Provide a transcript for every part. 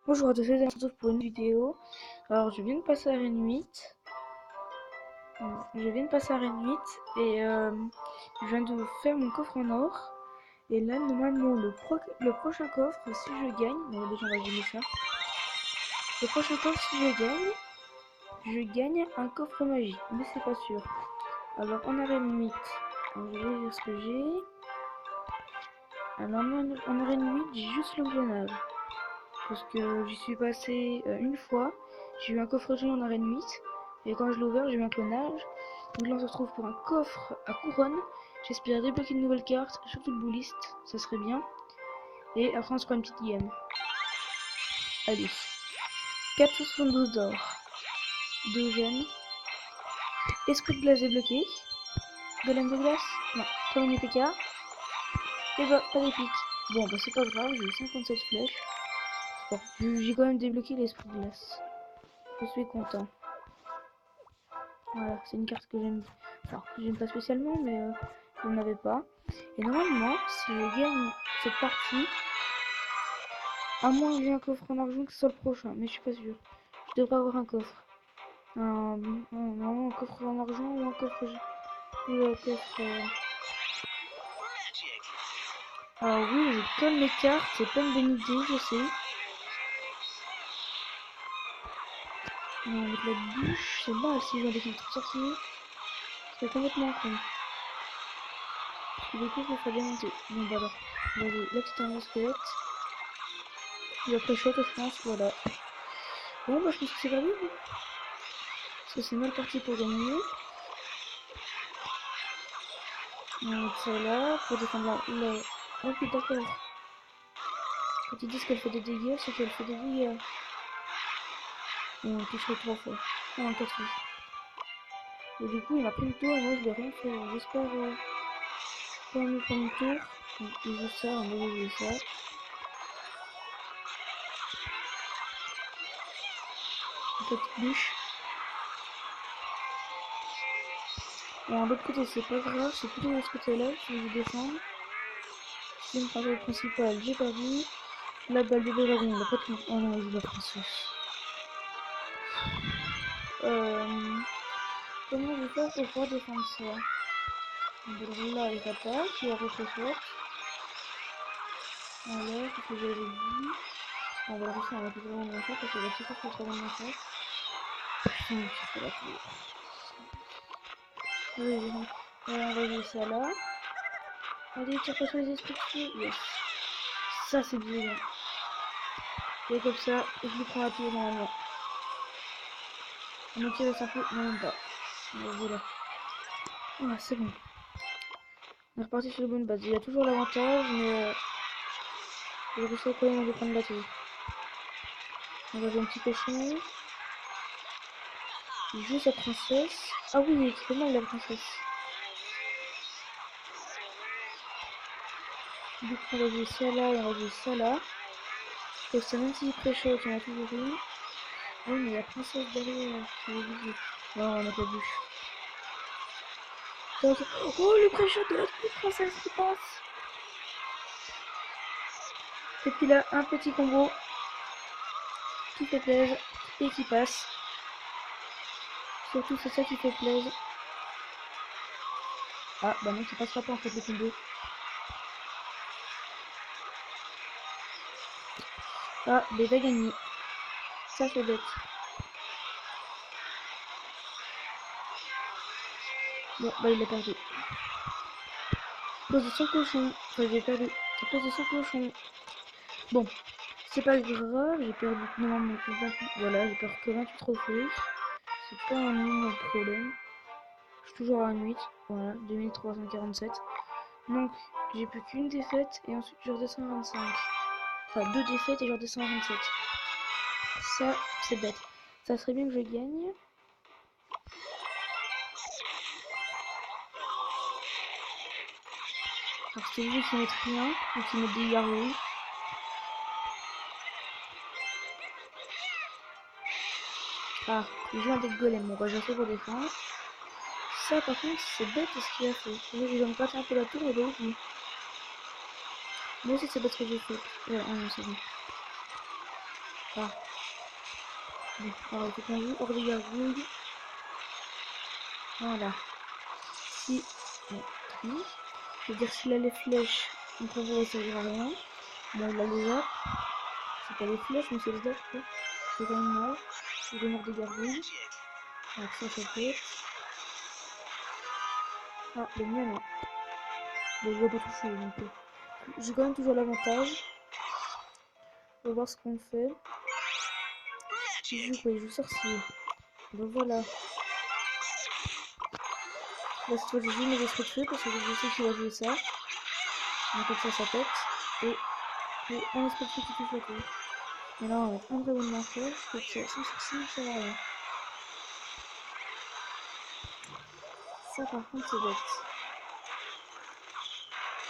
Bonjour à tous et à tous pour une vidéo. Alors je viens de passer à Arène 8. Je viens de passer à Arène 8 et je viens de faire mon coffre en or. Et là normalement le prochain coffre, si je gagne, bon déjà on va gagner ça. Le prochain coffre, si je gagne un coffre magique, mais c'est pas sûr. Alors en Arène 8, alors, je vais dire ce que j'ai. Alors en Arène 8, j'ai juste l'engrenage. Parce que j'y suis passé une fois, j'ai eu un coffre géant en arène 8, et quand je l'ai ouvert, j'ai eu un clonage. Donc là, on se retrouve pour un coffre à couronne. J'espère débloquer une nouvelle carte, surtout le bouliste, ça serait bien. Et après, on se fera une petite game. Allez, 472 d'or, 2 gemmes, esprit de glace débloqué, golem de glace, non, premier PK, et bah, pas d'épique. Bon, bah, c'est pas grave, j'ai eu 57 flèches. Bon, j'ai quand même débloqué l'esprit de glace. Je suis content. Voilà, c'est une carte que j'aime. Enfin, que j'aime pas spécialement, mais je n'en avais pas. Et normalement, si je gagne cette partie, à moins que j'ai un coffre en argent, que ce soit le prochain, mais je suis pas sûr. Je devrais avoir un coffre. Un coffre en argent ou un coffre. Alors oui, je colle mes cartes, c'est pas une bonne idée, je sais. Non, avec la bûche, c'est mal si je vois des filtres sorciers. C'est complètement con. Parce que du coup, je me ferais bien monter. Bon, bah alors, vas-y, la petite arme squelette. Il va pré-shot, je pense, voilà. Bon, bah, je pense que c'est perdu. Parce que c'est mal parti pour gagner. On va mettre ça là, pour défendre la... Ah oui, d'accord. Quand ils disent qu'elle fait des dégâts, c'est qu'elle fait des dégâts. Et on toucherait 3 fois. Non, 4 fois. Et du coup, il m'a pris le tour et moi, je vais rien faire. J'espère quand même me prendre le tour. Donc, il joue ça, on va jouer ça. Une petite bûche. Bon, de l'autre côté, c'est pas grave, c'est plutôt de ce côté-là, je vais défendre. C'est une partie principale, j'ai perdu. La balle de dragon, il a pas de... Oh non, il joue la princesse. Comment je vais faire pour pouvoir défendre ça? Donc là, il attaque, il a refait forte. Voilà, c'est ce que j'avais dit. On va réussir à mettre le dragon de massacre parce qu'il va tout faire le dragon de massacre. Putain, j'ai fait la tour. Oui, on va jouer ça là. Allez, tire pas sur les esprits de feu. Yes. Ça, c'est violent. Et comme ça, je lui prends la tour normalement. On me tire ça peu, non même pas. Voilà. Ah, c'est bon. On est reparti sur la bonne base. Il y a toujours l'avantage, mais je réussis quand même à défendre la tour. On va jouer un petit cochon. Il joue sa princesse. Ah oui, il fait mal la princesse. Du coup, on va jouer ça là et on va jouer ça là. Parce que même s'il pré-shot, on a toujours une. Ah oui, mais la princesse derrière, c'est obligé. Non, on va mettre la bûche. Oh, le pré-shot de la petite princesse qui passe. Et puis là, un petit combo qui fait plaisir et qui passe. Surtout, c'est ça qui fait plaisir. Ah, bah non, ça passera pas en fait le combo. Ah, mais va gagner. Ça, c'est bête. Bon, bah il a perdu. Pose de son cochon. Enfin, j'ai perdu. Pose de son cochon. Bon, c'est pas grave, j'ai perdu normalement 28. Voilà, j'ai perdu que 28 trophées. C'est pas un énorme problème. Je suis toujours à 8. Voilà, 2347. Donc, j'ai plus qu'une défaite et ensuite je redescends à 25. Enfin, 2 défaites et je redescends à 27. Ça, c'est bête. Ça serait bien que je gagne. Alors, c'est lui qui met rien, ou qui met des garous. Ah, il joue un deck golem, bon bah j'ai fait pour défendre. Ça par contre c'est bête ce qu'il a fait. Là je vais me passer un peu la tour et l'autre oui. Moi aussi c'est bête ce que j'ai fait. Ouais, ah non c'est bon. Ah. Bon, alors il faut qu'on joue hors des gargouilles. Voilà. Si. Bon, oui. Je veux dire, s'il a les flèches, on pourrait servir à rien. Bon, il a les arcs. C'est pas les flèches, mais c'est les arcs, quoi. C'est quand même mal. Je vais mort des gargouilles. Alors ça peut. Ah, le mien, non. Bon, il va pas toucher, donc. J'ai quand même toujours l'avantage. On va voir ce qu'on fait. Il joue quoi? Il joue sorcier. Donc voilà. Là, cette fois, je joue mes esprits de feu parce que je sais qu'il va jouer ça. Donc, comme ça pète. Et un esprit de feu qui touche la tour. Mais là, on va mettre un dragon de l'enfer. Parce que sans sorcier, ça va rien. Ça, par contre, c'est bête.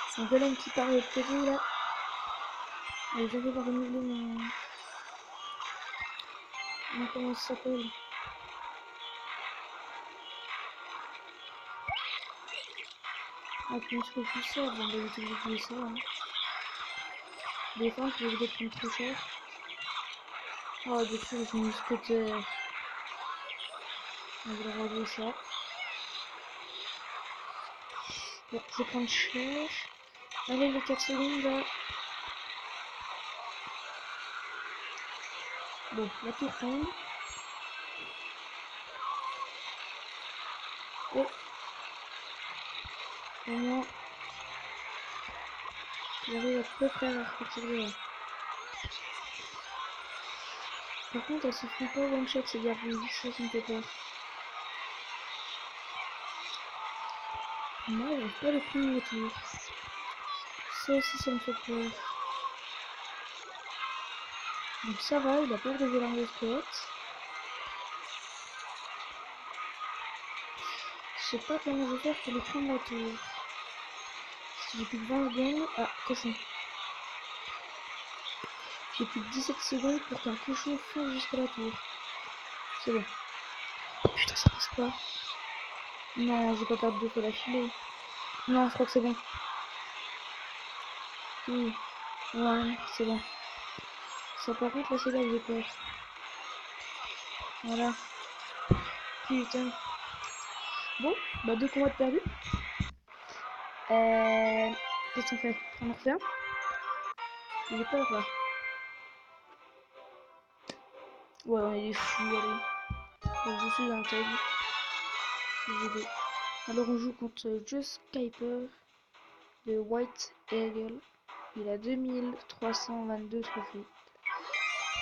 C'est un golem qui part de l'autre côté là. Et j'arrive à renouveler mon. Comment ça s'appelle? Ah, puis je peux plus ça. Bon, bah, j'ai obligé de jouer ça. Hein. Défendre, je vais éviter de prendre trop cher. Oh, bien sûr, j'ai mis scooter. On va rejouer ça. Bon, je vais prendre cher. Allez, les 4 secondes là. Bon, la tour tombe. Et au moins, j'arrive à peu près à repartir de là. Par contre, elles se font pas one shot ces gargouilles, ça me fait peur. Moi, j'arrive pas à les prendre la tour. Ça aussi, ça me fait peur. Donc ça va, il a peur de voler les squelettes. Je sais pas comment je vais faire pour lui prendre la tour. Si j'ai plus que 20 secondes. Ah, cochon. J'ai plus que 17 secondes pour qu'un cochon fonce jusqu'à la tour. C'est bon. Oh, putain, ça passe pas. Non, je vais pas perdre deux fois d'affilée. Non, je crois que c'est bon. Oui. Ouais, c'est bon. Ça par contre, là, c'est là que j'ai peur. Voilà. Putain. Bon, bah 2 combats de perdus. Qu'est-ce qu'on fait? On en refait un? Il est peur là. Ouais, on est des fous, allez. Donc, je suis un tag. Alors on joue contre Just Kuiper de White Eagle. Il a 2322 trophées.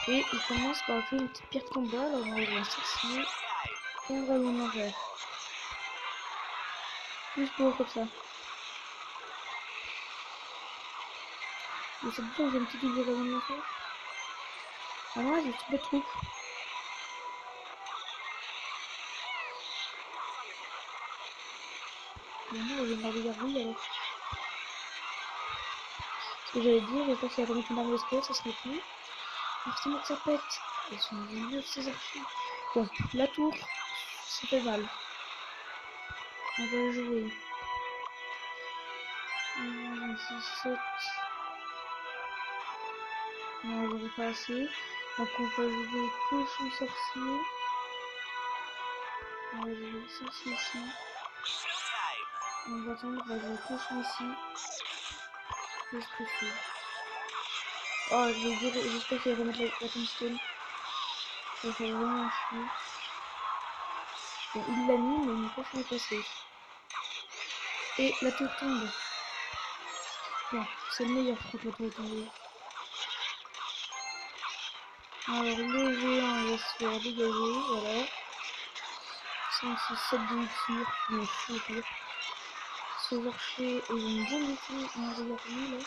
Et il commence par faire une petite pierre de combat. Alors on va jouer un sorcier et un dragon de l'enfer. Juste pour comme ça. Mais c'est bon, j'ai une petite double dragon de l'enfer. Ah non, j'ai trop de troupes. Mais non, j'ai marre de gargouille alors. Ce que j'allais dire, j'espère qu'il va pas mettre une arme de squelette, ça serait cool. Forcément que ça pète. Ils sont 9 ces archers. Bon, la tour, ça fait mal. On va jouer. 6, 7. Non, j'aurais pas assez. Donc on va jouer cochon sorcier. On va jouer sorcier ici. On va attendre, on va jouer cochon ici. Esprit feu. Oh, je vais dire, j'espère qu'il va remettre la tombstone. Ça fait vraiment chier. Bon, il l'a mis, mais mon cochon est passé. Et la tour tombe. Bon, c'est le meilleur, je crois que la tour est tombée. Alors, le géant, il va se faire dégager, voilà. 5, 6, 7 de lecture, je me fous au pire. Ces archers, ils ont bien défini un regardez là.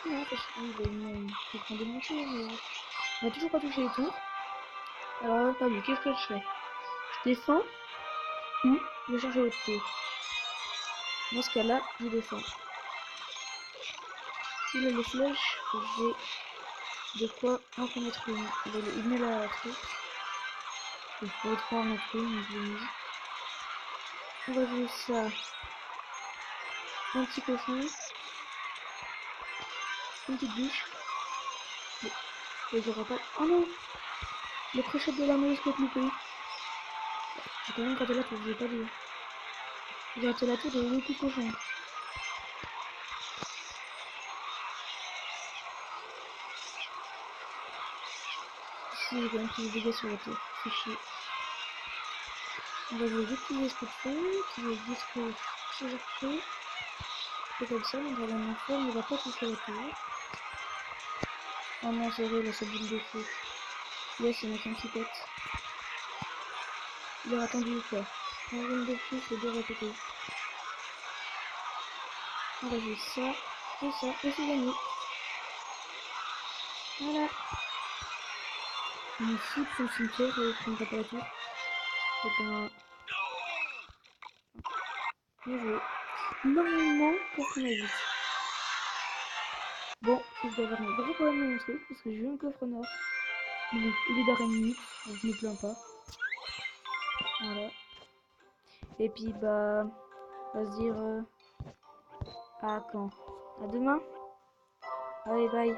Non, parce qu'il prend des montées, mais on n'a toujours pas touché les tours. Alors là, pas vu, qu'est-ce que je fais? Je défends ou je cherche l'autre tour. Dans ce cas-là, je défends. S'il a les flèches, j'ai de quoi en remettre une. Il met la truc. Il faut de quoi en mettre une, donc je l'ai mise. On va jouer ça. Un petit cochon. Une petite bûche. Bon. Et j'aurais pas... Oh non! Le crochet de la nourrice peut être loupé. J'ai quand même raté la tour, je vais pas dire. J'ai raté la tour de 2 coups de cochon. Ici, j'ai quand même pris des dégâts sur la tour. C'est chier. On va jouer vite utiliser ce coup de feu qui va détruire ces archers. Et comme ça, mon dragon d'enfer ne va pas toucher la tour. Oh non, c'est vrai, il a sa boule de feu. Yes, il y en a qu'un qui pète. Il aura attendu ou pas? Un round de plus et 2 répétés. On va jouer ça, et ça, et c'est gagné. Voilà. Mon fou de son cimetière et prendra pas la tour. Et ben, bien joué. Normalement, pour qu'on a vite. Bon, je dois avoir un gros problème dans mon truc parce que j'ai eu un coffre noir. Il est d'arène 8, donc je me plains pas. Voilà. Et puis bah, on va se dire à quand? À demain? Allez, bye.